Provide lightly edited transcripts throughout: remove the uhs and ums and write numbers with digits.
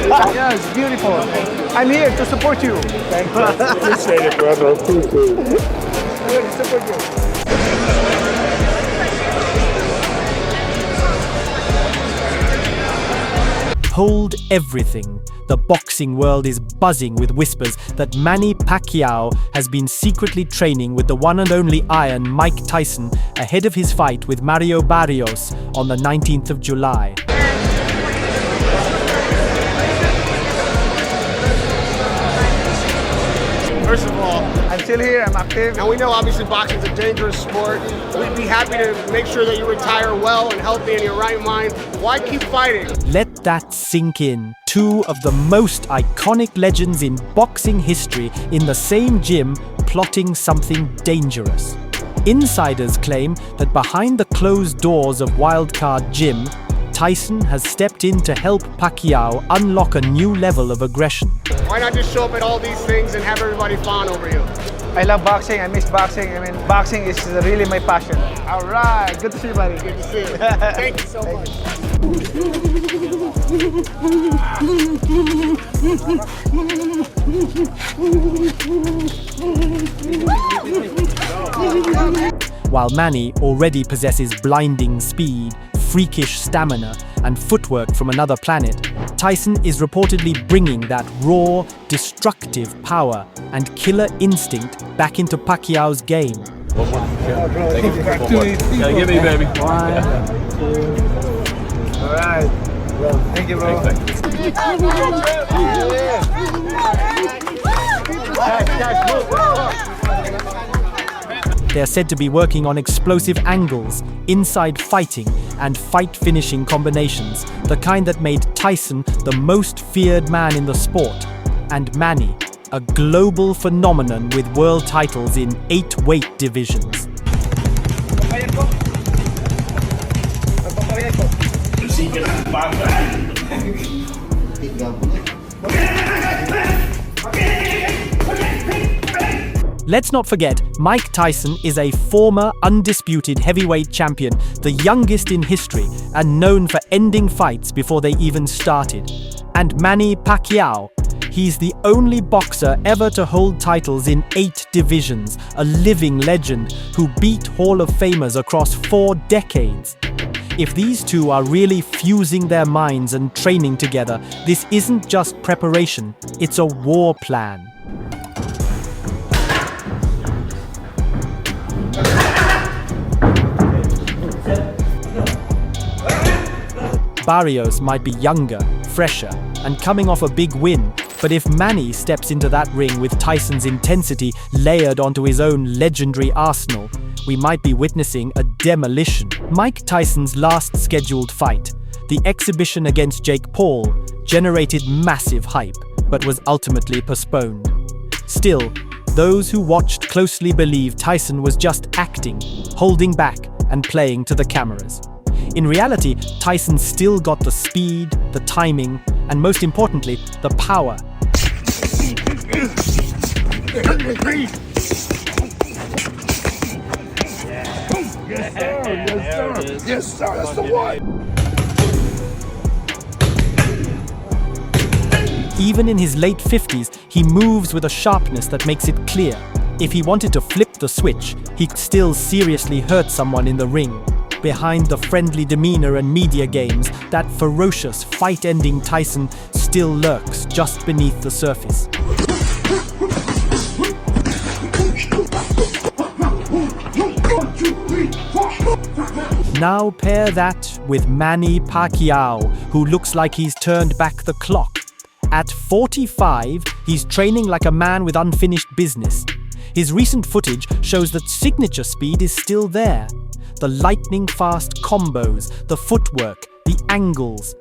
Yes, beautiful. I'm here to support you. Thank you. Appreciate it, brother. Appreciate it. I'm here to support you. Hold everything. The boxing world is buzzing with whispers that Manny Pacquiao has been secretly training with the one and only Iron Mike Tyson ahead of his fight with Mario Barrios on the 19th of July. First of all, I'm still here, I'm active. and we know obviously boxing is a dangerous sport. We'd be happy to make sure that you retire well and healthy and in your right mind. Why keep fighting? Let that sink in. Two of the most iconic legends in boxing history in the same gym plotting something dangerous. Insiders claim that behind the closed doors of Wildcard Gym, Tyson has stepped in to help Pacquiao unlock a new level of aggression. Why not just show up at all these things and have everybody fawn over you? I love boxing, I miss boxing. I mean, boxing is really my passion. All right, good to see you, buddy. Good to see you. Thank you so much. While Manny already possesses blinding speed, freakish stamina, and footwork from another planet, Tyson is reportedly bringing that raw, destructive power and killer instinct back into Pacquiao's game. Yeah, give me, baby. One, two. All right. Well, thank you, bro. They're said to be working on explosive angles, inside fighting, and fight-finishing combinations, the kind that made Tyson the most feared man in the sport, and Manny, a global phenomenon with world titles in 8 weight divisions. Let's not forget, Mike Tyson is a former undisputed heavyweight champion, the youngest in history, and known for ending fights before they even started. And Manny Pacquiao, he's the only boxer ever to hold titles in 8 divisions, a living legend who beat Hall of Famers across 4 decades. If these two are really fusing their minds and training together, this isn't just preparation, it's a war plan. Barrios might be younger, fresher, and coming off a big win, but if Manny steps into that ring with Tyson's intensity layered onto his own legendary arsenal, we might be witnessing a demolition. Mike Tyson's last scheduled fight, the exhibition against Jake Paul, generated massive hype, but was ultimately postponed. Still, those who watched closely believe Tyson was just acting, holding back, and playing to the cameras. In reality, Tyson still got the speed, the timing, and most importantly, the power. Yes, sir. That's the one. Even in his late 50s, he moves with a sharpness that makes it clear. If he wanted to flip the switch, he could still seriously hurt someone in the ring. Behind the friendly demeanor and media games, that ferocious, fight-ending Tyson still lurks just beneath the surface. Now pair that with Manny Pacquiao, who looks like he's turned back the clock. At 45, he's training like a man with unfinished business. His recent footage shows that signature speed is still there. The lightning-fast combos, the footwork, the angles.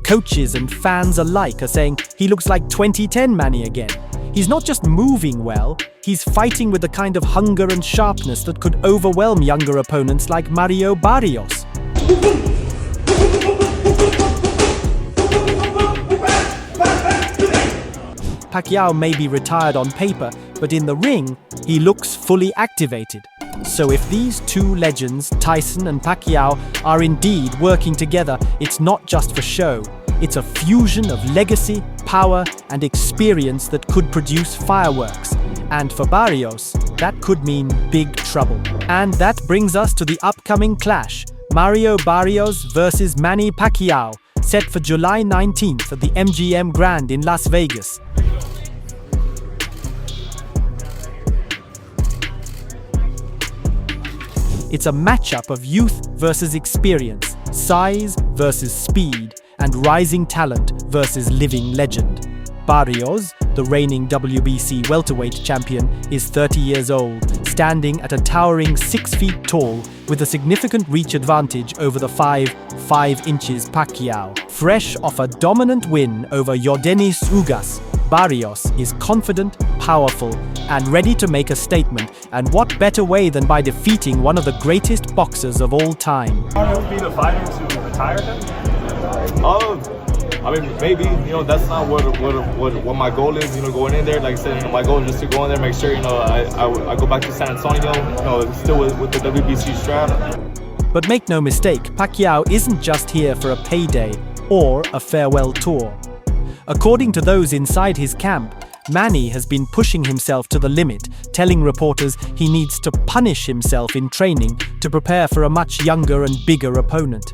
Coaches and fans alike are saying he looks like 2010 Manny again. He's not just moving well, he's fighting with the kind of hunger and sharpness that could overwhelm younger opponents like Mario Barrios. Pacquiao may be retired on paper, but in the ring, he looks fully activated. So if these two legends, Tyson and Pacquiao, are indeed working together, it's not just for show. It's a fusion of legacy, power, and experience that could produce fireworks. And for Barrios, that could mean big trouble. And that brings us to the upcoming clash, Mario Barrios versus Manny Pacquiao, set for July 19th at the MGM Grand in Las Vegas. It's a matchup of youth versus experience, size versus speed, and rising talent versus living legend. Barrios, the reigning WBC welterweight champion, is 30 years old, standing at a towering 6 feet tall with a significant reach advantage over the 5 inches Pacquiao. Fresh off a dominant win over Yordenis Ugas, Barrios is confident, powerful, and ready to make a statement. And what better way than by defeating one of the greatest boxers of all time? Would be the fighter to retire him? I mean, maybe, that's not what my goal is, going in there. Like I said, my goal is just to go in there, make sure, I go back to San Antonio, still with the WBC strap. But make no mistake, Pacquiao isn't just here for a payday or a farewell tour. According to those inside his camp, Manny has been pushing himself to the limit, telling reporters he needs to punish himself in training to prepare for a much younger and bigger opponent.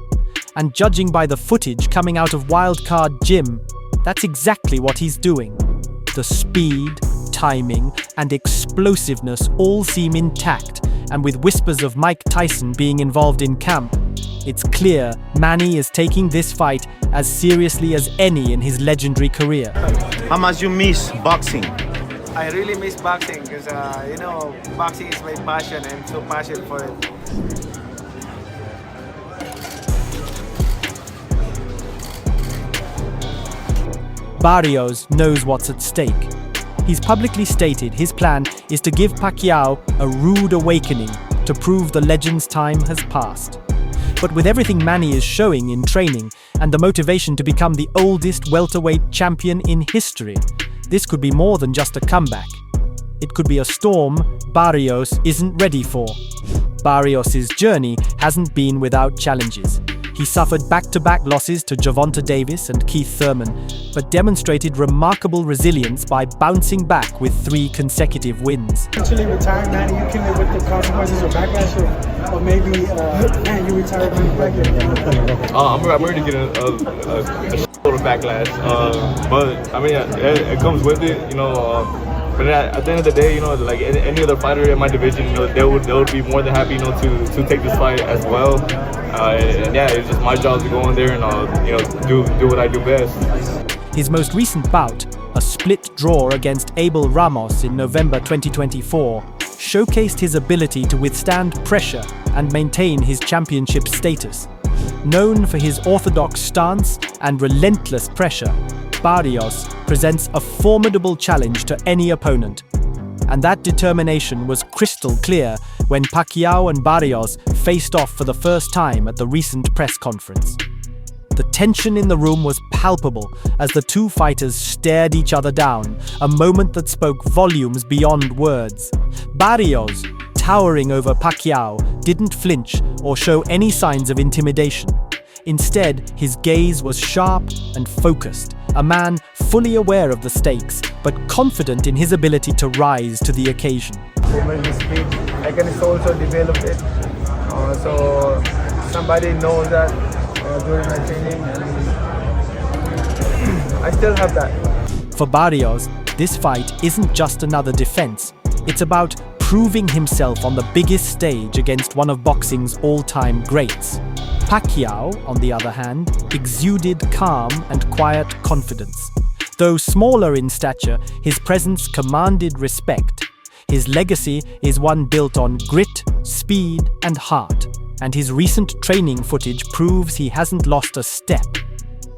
And judging by the footage coming out of Wildcard Gym, that's exactly what he's doing. The speed, timing, and explosiveness all seem intact, and with whispers of Mike Tyson being involved in camp, it's clear Manny is taking this fight as seriously as any in his legendary career. How much you miss boxing? I really miss boxing because, boxing is my passion. I'm so passionate for it. Barrios knows what's at stake. He's publicly stated his plan is to give Pacquiao a rude awakening to prove the legend's time has passed. But with everything Manny is showing in training and the motivation to become the oldest welterweight champion in history, this could be more than just a comeback. It could be a storm Barrios isn't ready for. Barrios' journey hasn't been without challenges. He suffered back-to-back losses to Gervonta Davis and Keith Thurman, but demonstrated remarkable resilience by bouncing back with 3 consecutive wins. Actually retiring, Manny, you came in with the consequences or backlash, or maybe, man, you retired when you back. I'm ready to get a shitload of backlash, but I mean, it comes with it, But at the end of the day, like any other fighter in my division, they would be more than happy, to take this fight as well. And yeah, it's just my job to go in there and do what I do best. His most recent bout, a split draw against Abel Ramos in November 2024, showcased his ability to withstand pressure and maintain his championship status. Known for his orthodox stance and relentless pressure, Barrios presents a formidable challenge to any opponent. And that determination was crystal clear when Pacquiao and Barrios faced off for the first time at the recent press conference. The tension in the room was palpable as the two fighters stared each other down, a moment that spoke volumes beyond words. Barrios, towering over Pacquiao, didn't flinch or show any signs of intimidation. Instead, his gaze was sharp and focused, a man fully aware of the stakes, but confident in his ability to rise to the occasion. Over the speed, I can also develop it. So somebody knows that during my training, and I still have that. For Barrios, this fight isn't just another defense. It's about proving himself on the biggest stage against one of boxing's all-time greats. Pacquiao, on the other hand, exuded calm and quiet confidence. Though smaller in stature, his presence commanded respect. His legacy is one built on grit, speed, and heart, and his recent training footage proves he hasn't lost a step.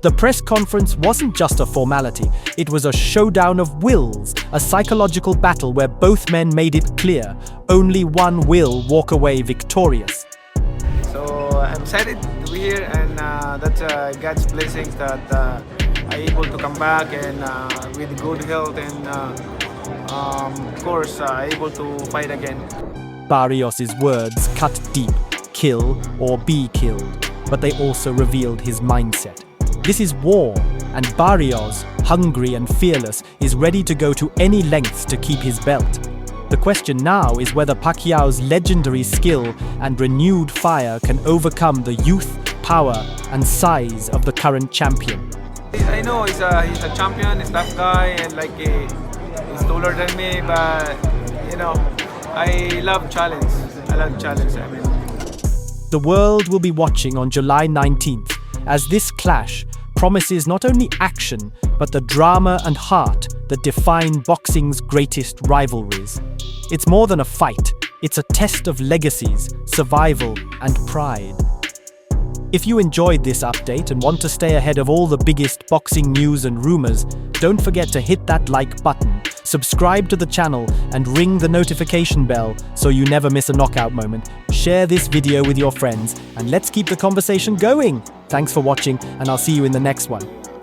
The press conference wasn't just a formality, it was a showdown of wills, a psychological battle where both men made it clear only one will walk away victorious. I'm excited to be here, and that's God's blessings that I'm able to come back and with good health and of course able to fight again. Barrios' words cut deep, kill or be killed, but they also revealed his mindset. This is war, and Barrios, hungry and fearless, is ready to go to any lengths to keep his belt. The question now is whether Pacquiao's legendary skill and renewed fire can overcome the youth, power, and size of the current champion. I know he's a champion, he's a tough guy, and like he's taller than me, but you know, I love challenge. I mean. The world will be watching on July 19th, as this clash promises not only action, but the drama and heart that define boxing's greatest rivalries. It's more than a fight, it's a test of legacies, survival, and pride. If you enjoyed this update and want to stay ahead of all the biggest boxing news and rumors, don't forget to hit that like button, subscribe to the channel, and ring the notification bell so you never miss a knockout moment. Share this video with your friends, and let's keep the conversation going. Thanks for watching, and I'll see you in the next one.